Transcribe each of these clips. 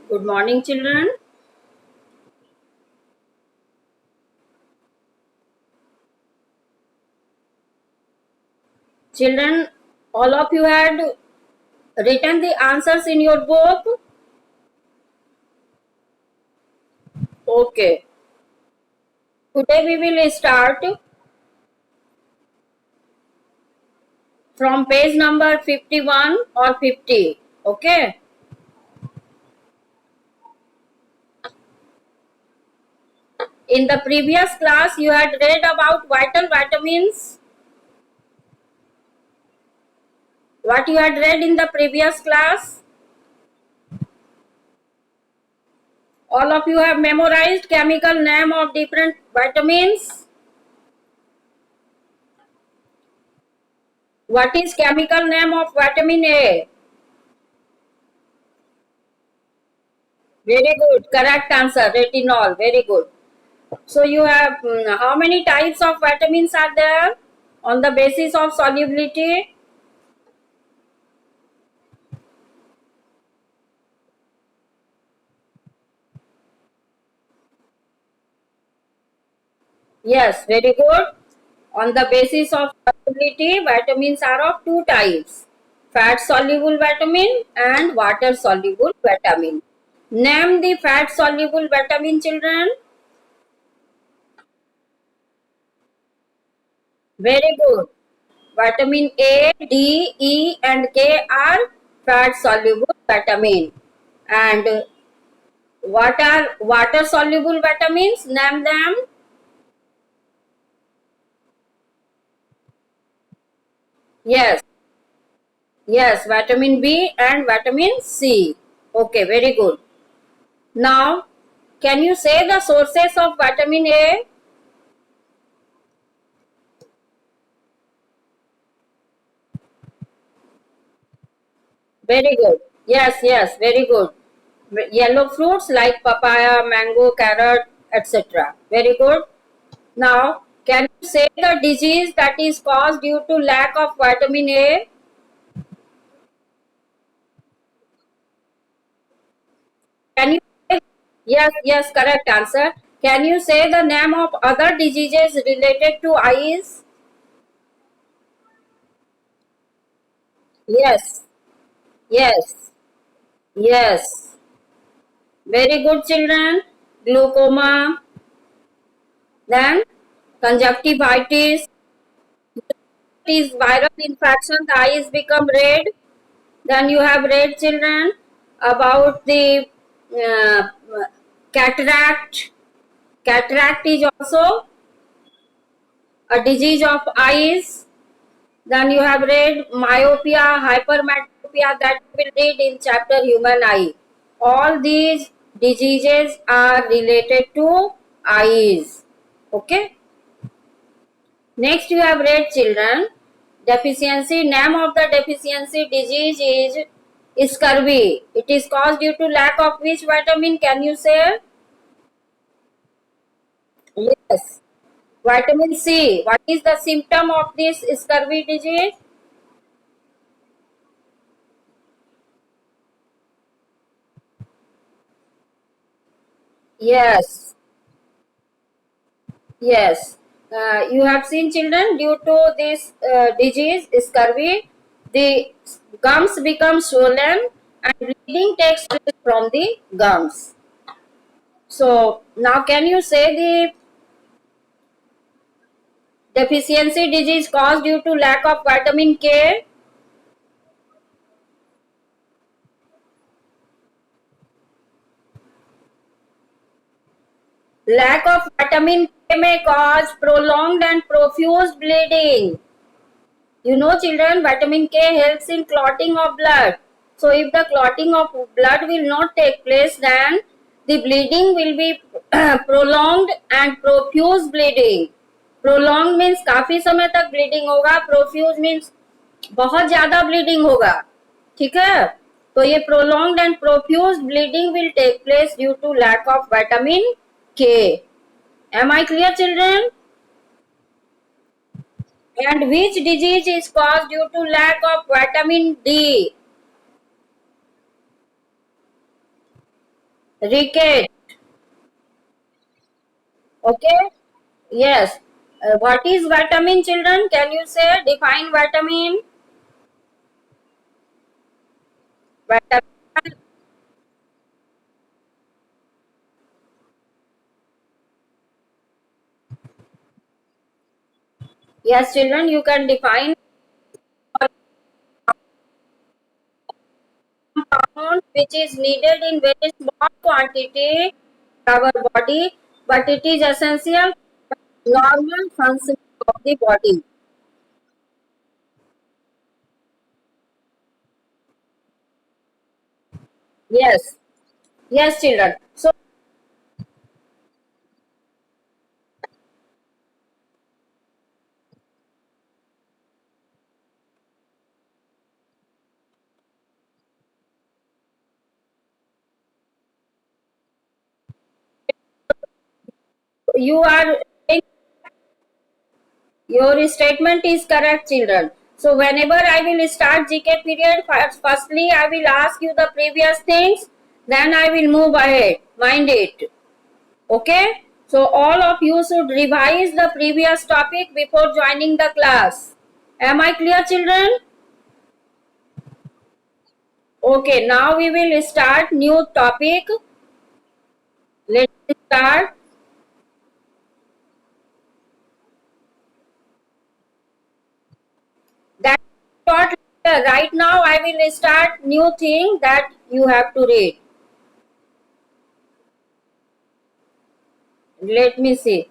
Good morning, children. Children, all of you had written the answers in your book. Okay. Today we will start from page number 51 or 50. Okay. In the previous class, you had read about vital vitamins. What you had read in the previous class? All of you have memorized chemical name of different vitamins. What is chemical name of vitamin A? Very good. Correct answer. Retinol. Very good. So you have how many types of vitamins are there on the basis of solubility? Yes, very good. On the basis of solubility, vitamins are of two types: fat soluble vitamin and water soluble vitamin. Name the fat soluble vitamin, children. Very good. Vitamin A, D, E, and K are fat soluble vitamin. And what are water soluble vitamins? Name them. Yes, yes, vitamin B and vitamin C. Okay, very good. Now, can you say the sources of vitamin A? Very good. Yes, yes, very good. Yellow fruits like papaya, mango, carrot, etc. Very good. Now, can you say the disease that is caused due to lack of vitamin A? Can you say, yes, yes, correct answer. Can you say the name of other diseases related to eyes? Yes, yes, yes. Very good, children. Glaucoma, then conjunctivitis, is viral infection, the eyes become red. Then you have read, children, about the uh, cataract. Cataract is also a disease of eyes. Then you have read myopia, hypermetropia, that we will read in chapter human eye. All these diseases are related to eyes. Okay. Next you have read, children, deficiency. Name of the deficiency disease is scurvy. It is caused due to lack of which vitamin, can you say? Yes. Vitamin C. What is the symptom of this scurvy disease? Yes. Yes, you have seen, children, due to this disease, scurvy, the gums become swollen and bleeding takes place from the gums. So now can you say the deficiency disease caused due to lack of vitamin K? Lack of vitamin K may cause prolonged and profuse bleeding. You know, children, vitamin K helps in clotting of blood. So, if the clotting of blood will not take place, then the bleeding will be prolonged and profuse bleeding. Prolonged means काफी समय तक bleeding होगा. Profuse means बहुत ज्यादा bleeding होगा. ठीक है? तो ये prolonged and profuse bleeding will take place due to lack of vitamin K. Am I clear, children? And which disease is caused due to lack of vitamin D? Ricket. Okay. Yes. What is vitamin, children? Can you say? Define vitamin. Vitamin. Yes, children. You can define compound which is needed in very small quantity in our body, but it is essential for normal functioning of the body. Yes. Yes, children. So you are your statement is correct, children. So whenever I will start GK period, firstly I will ask you the previous things, then I will move ahead. Mind it. Okay? So all of you should revise the previous topic before joining the class. Am I clear, children? Okay, now we will start new topic. Let's start. That short letter. Right now I will start new thing that you have to read. Let me see.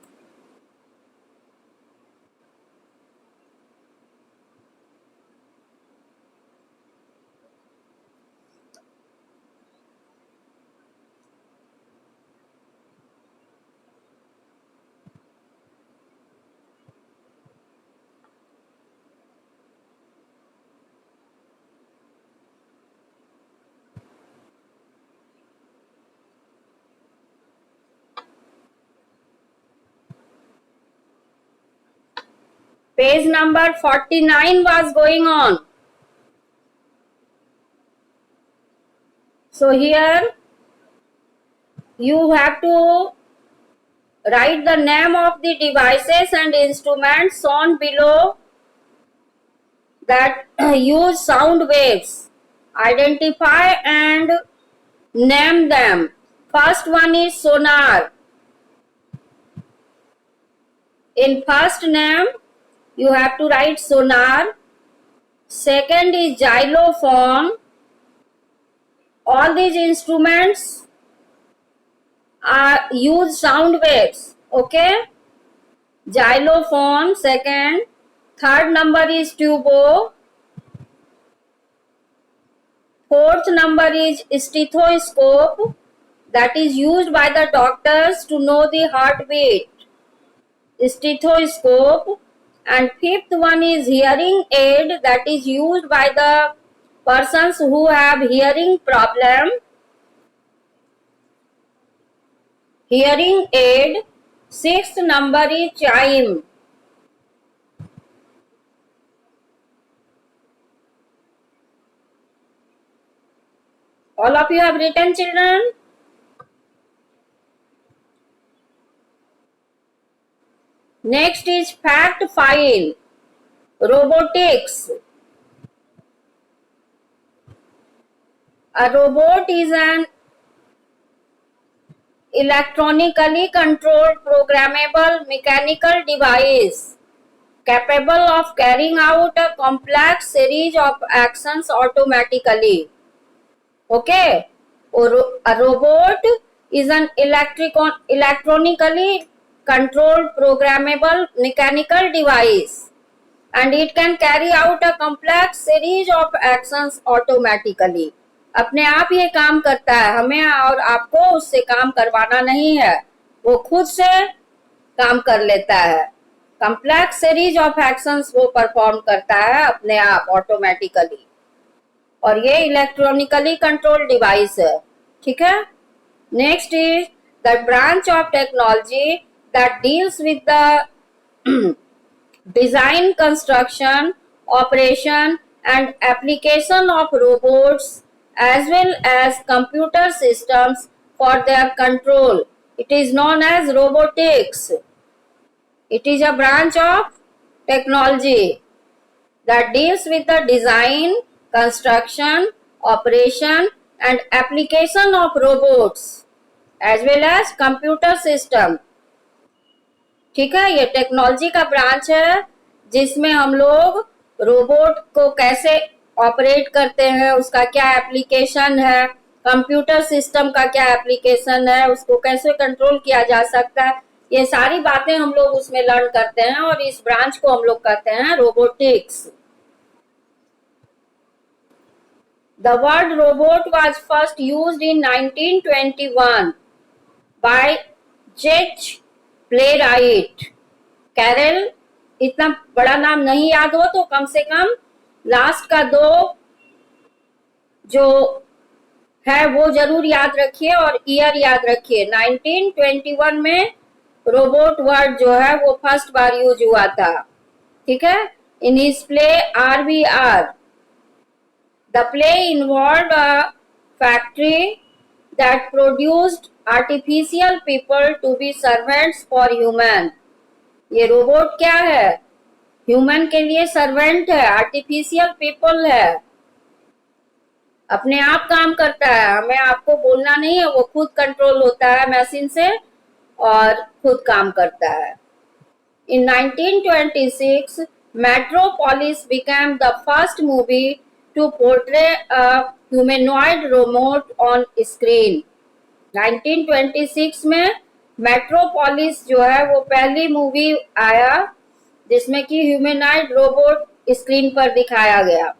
Page number 49 was going on. So here you have to write the name of the devices and instruments shown below that use sound waves. Identify and name them. First one is sonar. In first name you have to write sonar. Second is xylophone. All these instruments use sound waves. Okay. Xylophone second. Third number is tubo. Fourth number is stethoscope, that is used by the doctors to know the heartbeat. Stethoscope. And fifth one is hearing aid, that is used by the persons who have hearing problem. Hearing aid. Sixth number is chime. All of you have written, children? Next is fact file. Robotics. A robot is an electronically controlled programmable mechanical device capable of carrying out a complex series of actions automatically. Okay, a robot is an electronically controlled programmable mechanical device and it can carry out a complex series of actions automatically. अपने आप ये काम करता है, हमें और आपको उससे काम करवाना नहीं है, वो खुद से काम कर लेता है. कम्प्लेक्स सीरीज ऑफ एक्शंस वो परफॉर्म करता है अपने आप ऑटोमेटिकली और ये इलेक्ट्रॉनिकली कंट्रोल डिवाइस है. ठीक है. Next is the branch of technology that deals with the design, construction, operation and application of robots as well as computer systems for their control. It is known as robotics. It is a branch of technology that deals with the design, construction, operation and application of robots as well as computer system. ठीक है, ये technology का branch है जिसमें हम लोग robot को कैसे ऑपरेट करते हैं, उसका क्या एप्लीकेशन है, कंप्यूटर सिस्टम का क्या एप्लीकेशन है, उसको कैसे कंट्रोल किया जा सकता है, ये सारी बातें हम लोग उसमें लर्न करते हैं और इस ब्रांच को हम लोग कहते हैं robotics. The word robot was first used in 1921 by J.H. Playwright. Carol, इतना बड़ा नाम नहीं याद हो तो कम से कम लास्ट का 2 जो है वो जरूर याद रखिए और ईयर याद रखिए. 1921 में रोबोट वर्ड जो है वो फर्स्ट बार यूज हुआ था. ठीक है. In his play RVR, the play involved a factory that produced artificial people to be servants for human. ये रोबोट क्या है? ह्यूमन के लिए सर्वेंट है, आर्टिफिशियल पीपल है, अपने आप काम करता है, हमें आपको बोलना नहीं है, वो खुद कंट्रोल होता है मशीन से और खुद काम करता है. In 1926, Metropolis became the first movie to portray a humanoid robot on screen. 1926 में मेट्रोपोलिस जो है वो पहली मूवी आया जिसमें कि ह्यूमनॉइड रोबोट स्क्रीन पर दिखाया गया.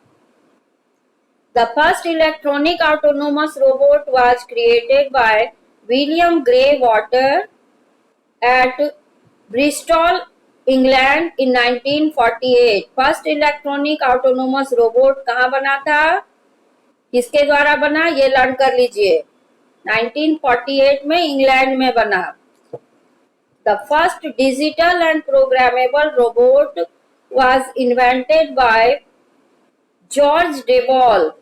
The first electronic autonomous robot was created by William Grey-Water at Bristol, England in 1948. First electronic autonomous robot कहाँ बना था, किसके द्वारा बना, ये लर्न कर लीजिए. 1948 में इंग्लैंड में बना. The first digital and programmable robot was invented by George Devol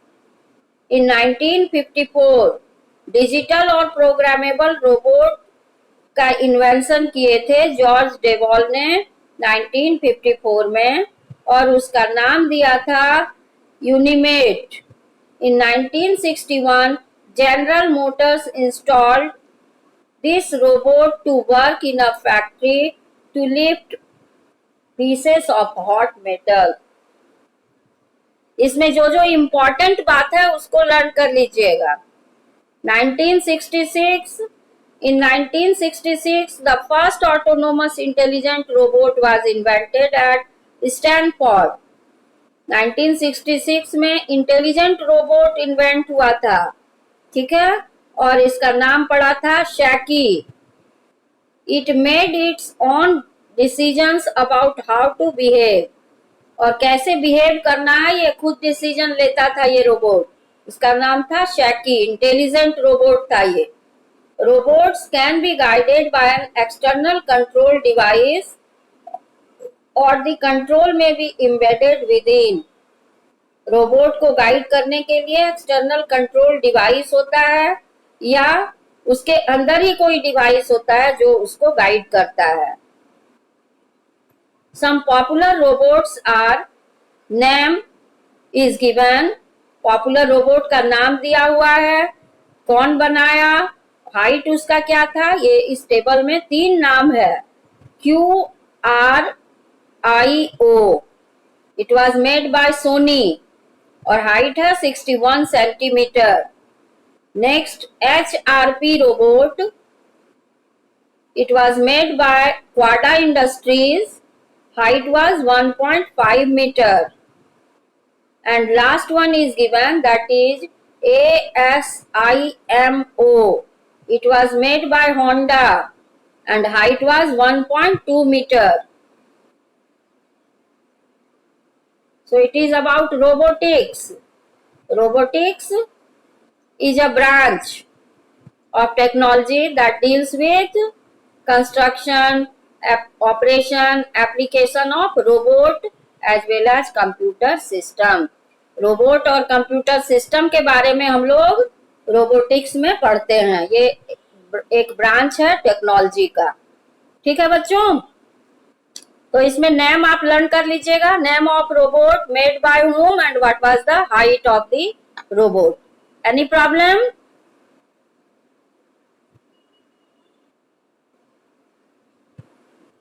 in 1954. Digital और प्रोग्रामेबल रोबोट का इन्वेंशन किए थे जॉर्ज डेवॉल ने 1954 में और उसका नाम दिया था यूनिमेट. In 1961, General Motors installed this robot to work in a factory to lift pieces of hot metal. इसमें जो जो इम्पोर्टेंट बात है उसको लर्न कर लीजिएगा. 1966, in 1966, the first autonomous intelligent robot was invented at Stanford. 1966 में इंटेलिजेंट रोबोट इन्वेंट हुआ था. ठीक है. और इसका नाम पड़ा था Shakey. It made its own decisions about how to behave. और कैसे बिहेव करना है ये खुद डिसीजन लेता था ये रोबोट. उसका नाम था शैकी. इंटेलिजेंट रोबोट था ये. Robots can be guided by an external control device और द कंट्रोल में भी एम्बेडेड विद इन. रोबोट को गाइड करने के लिए एक्सटर्नल कंट्रोल डिवाइस होता है या उसके अंदर ही कोई डिवाइस होता है जो उसको गाइड करता है. Some popular robots are, name is given. Popular robot का नाम दिया हुआ है, कौन बनाया, हाइट उसका क्या था, ये इस टेबल में 3 नाम है. QRIO, it was made by Sony और हाइट है 61 centimetre. Next HRP robot, it was made by Kawada industries, height was 1.5 metre. And last one is given that is ASIMO, it was made by Honda and height was 1.2 meter. So it is about robotics. Robotics is a branch of technology that deals with construction, operation, application of robot as well as computer system. Robot और computer system के बारे में हम लोग robotics में पढ़ते हैं। ये एक ब्रांच है टेक्नोलॉजी का। ठीक है बच्चों, तो इसमें नेम आप लर्न कर लीजिएगा। Name of robot, made by whom, and what was the height of the robot. Any problem?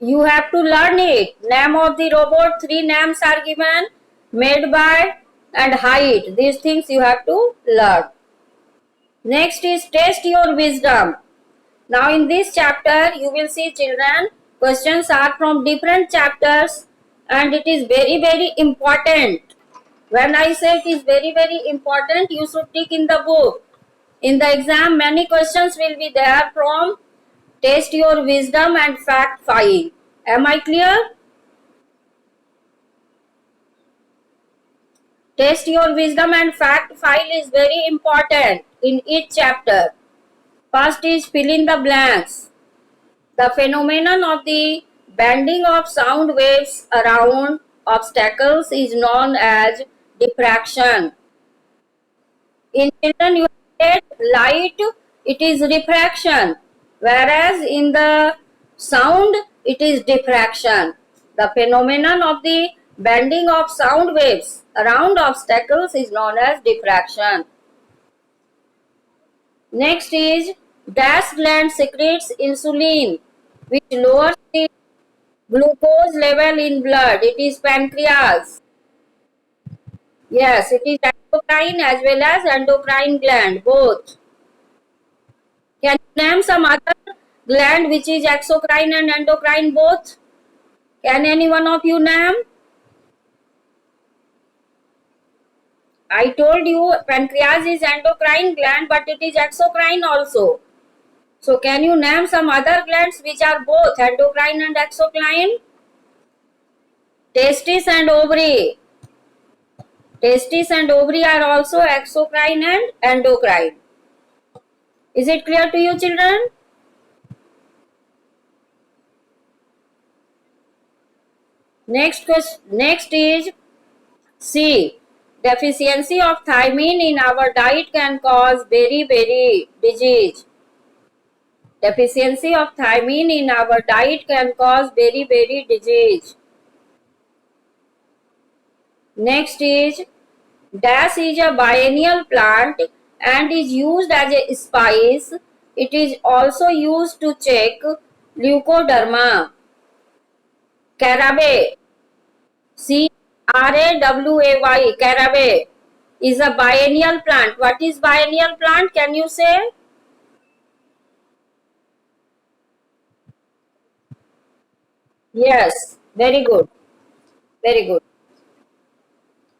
You have to learn it. Name of the robot, 3 names are given, made by and height. These things you have to learn. Next is test your wisdom. Now in this chapter you will see children, questions are from different chapters and it is very important. When I say it is very important, you should tick in the book. In the exam many questions will be there from test your wisdom and fact find. Am I clear? Test your wisdom and fact file is very important in each chapter. First is fill in the blanks. The phenomenon of the bending of sound waves around obstacles is known as diffraction. In children you get light, it is refraction, whereas in the sound it is diffraction. The phenomenon of the bending of sound waves around obstacles is known as diffraction. Next is dash gland secretes insulin which lowers the glucose level in blood. It is pancreas. Yes, it is endocrine as well as endocrine gland, both. Can you name some other gland which is exocrine and endocrine both? Can any one of you name? I told you pancreas is endocrine gland, but it is exocrine also. So can you name some other glands which are both endocrine and exocrine? Testis and ovary. Testis and ovary are also exocrine and endocrine. Is it clear to you, children? Next is C. Deficiency of thiamine in our diet can cause beriberi disease. Deficiency of thiamine in our diet can cause beriberi disease. Next is dash is a biennial plant and is used as a spice. It is also used to check leukoderma. Caraway, Craway, caraway is a biennial plant. What is biennial plant? Can you say? Yes, very good. Very good.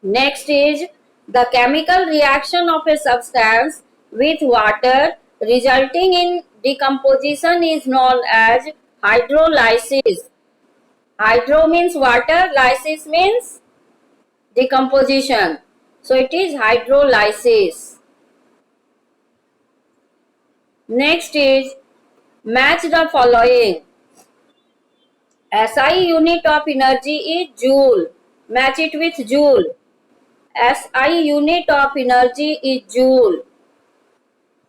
Next is the chemical reaction of a substance with water resulting in decomposition is known as hydrolysis. Hydro means water, lysis means decomposition. So it is hydrolysis. Next is match the following. SI unit of energy is joule. Match it with joule. SI unit of energy is joule.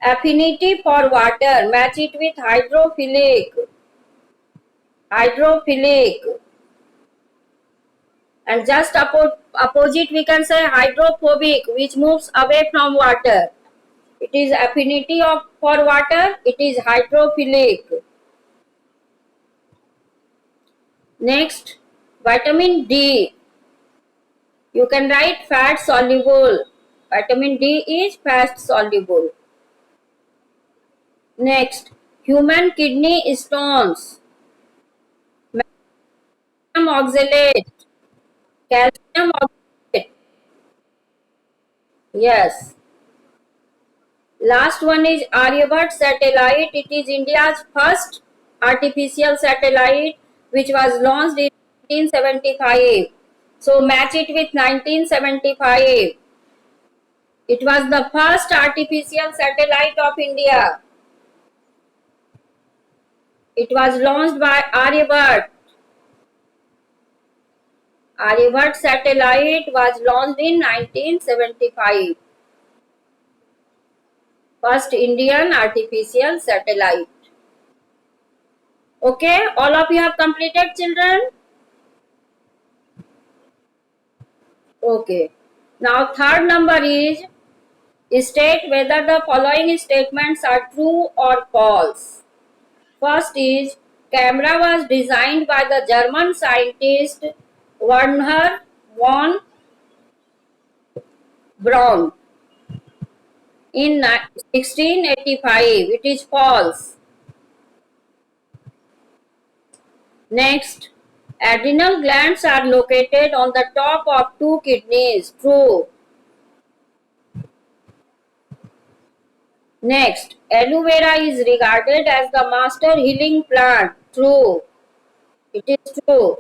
Affinity for water. Match it with hydrophilic. Hydrophilic. And just opposite we can say hydrophobic, which moves away from water. It is affinity for water. It is hydrophilic. Next, vitamin D. You can write fat soluble. Vitamin D is fat soluble. Next, human kidney stones. Magnesium oxalate. Calcium oxalate. Yes. Last one is Aryabhat satellite. It is India's first artificial satellite which was launched in 1975. So match it with 1975. It was the first artificial satellite of India. It was launched by Aryabhat. Aryabhat satellite was launched in 1975. First Indian artificial satellite. Okay, all of you have completed, children? Okay. Now third number is state whether the following statements are true or false. First is camera was designed by the German scientist Werner von Braun in 1685. It is false. Next, adrenal glands are located on the top of two kidneys. True. Next, aloe vera is regarded as the master healing plant. True. It is true.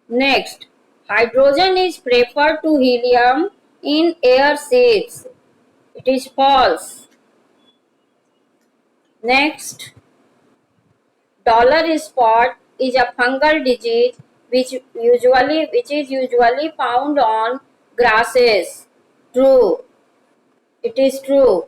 Next, hydrogen is preferred to helium in air sheets. It is false. Next, dollar spot is a fungal disease which is usually found on grasses. True. It is true.